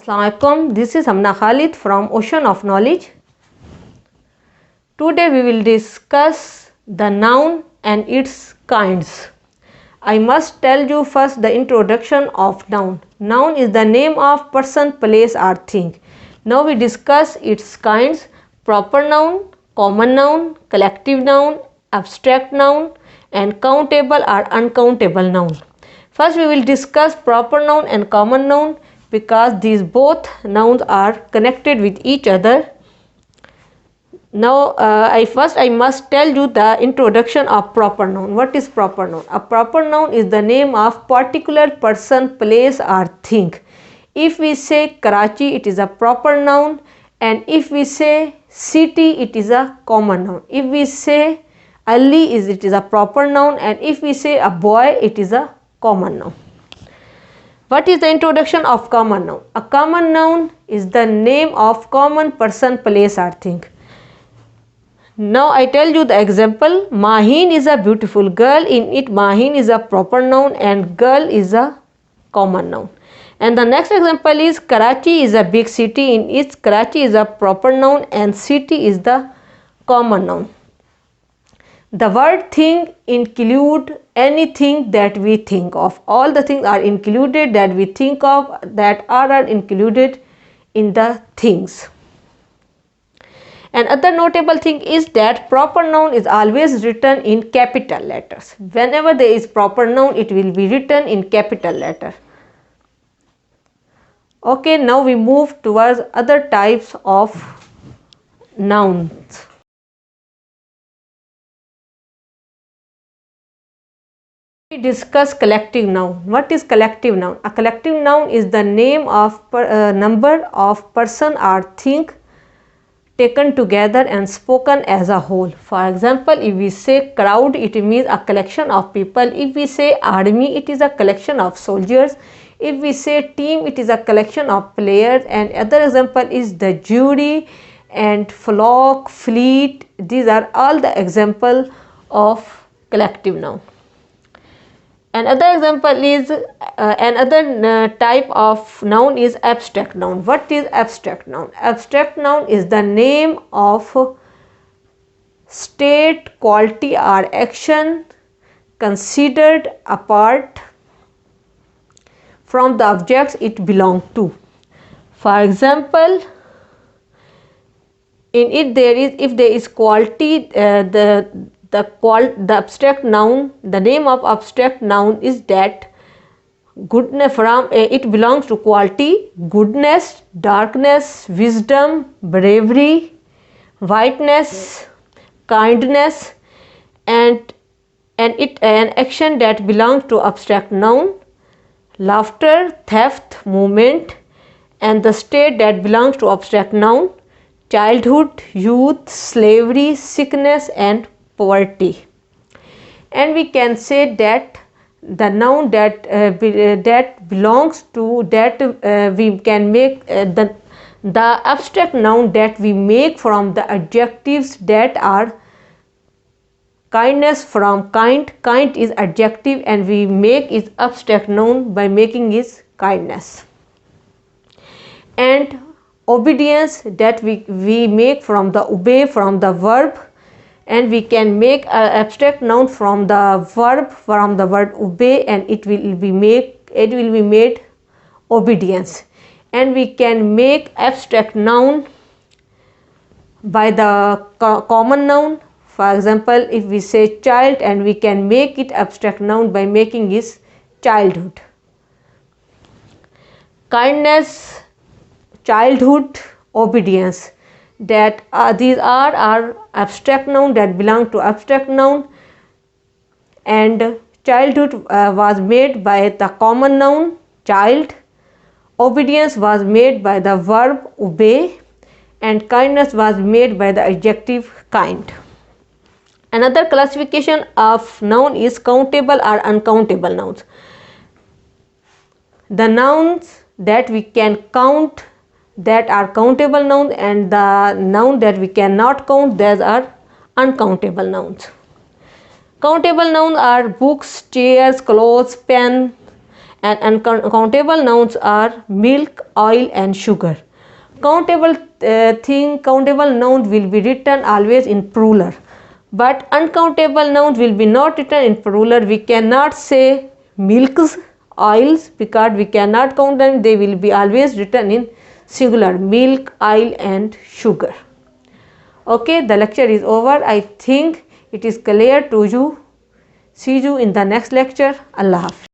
Assalamualaikum. This is Hamna Khalid from Ocean of Knowledge. Today we will discuss the noun and its kinds. I must tell you first the introduction of noun. Noun is the name of person, place or thing. Now we discuss its kinds: proper noun, common noun, collective noun, abstract noun and countable or uncountable noun. First we will discuss proper noun and common noun because these both nouns are connected with each other. Now I must tell you the introduction of proper noun. What is proper noun? A proper noun is the name of particular person, place or thing. If we say Karachi, it is a proper noun, and if we say city, it is a common noun. If we say Ali, it is a proper noun, and if we say a boy, it is a common noun. What is the introduction of common noun? A common noun is the name of common person, place or thing. Now I tell you the example. Mahin is a beautiful girl. In it, Mahin is a proper noun and girl is a common noun. And the next example is Karachi is a big city. In it, Karachi is a proper noun and city is the common noun. The word thing include anything that we think of. All the things are included that we think of, that are included in the things. Another notable thing is that proper noun is always written in capital letters. Whenever there is proper noun, it will be written in capital letter. Okay, now we move towards other types of nouns. We discuss collective noun. What is collective noun? A collective noun is the name of number of person or thing taken together and spoken as a whole. For example, if we say crowd, it means a collection of people. If we say army, it is a collection of soldiers. If we say team, it is a collection of players. And other example is the jury and flock, fleet. These are all the example of collective noun. Another example is another type of noun is abstract noun. What is abstract noun? Abstract noun is the name of state, quality or action considered apart from the objects it belongs to. For example, in it if there is quality, the abstract noun, the name of abstract noun is that goodness, it belongs to quality, goodness, darkness, wisdom, bravery, whiteness, kindness, and an action that belongs to abstract noun, laughter, theft, movement, and the state that belongs to abstract noun, childhood, youth, slavery, sickness and poverty. And we can say that the noun that belongs to that we can make the abstract noun that we make from the adjectives that are kindness from kind is adjective, and we make its abstract noun by making its kindness. And obedience that we make from the obey from the verb, and we can make an abstract noun from the verb, from the word obey, and it will be made obedience. And we can make abstract noun by the common noun. For example, if we say child, and we can make it abstract noun by making his childhood. Kindness, childhood, obedience, that these are our abstract noun that belong to abstract noun. And childhood was made by the common noun child, obedience was made by the verb obey, and kindness was made by the adjective kind. Another classification of noun is countable or uncountable nouns. The nouns that we can count, that are countable nouns, and the noun that we cannot count, those are uncountable nouns. Countable nouns are books, chairs, clothes, pen, And uncountable nouns are milk, oil and sugar. Countable noun will be written always in plural, but uncountable nouns will be not written in plural. We cannot say milks, oils, because we cannot count them. They will be always written in singular: milk, oil and sugar. Okay, the lecture is over. I think it is clear to you. See you in the next lecture. Allah Hafiz.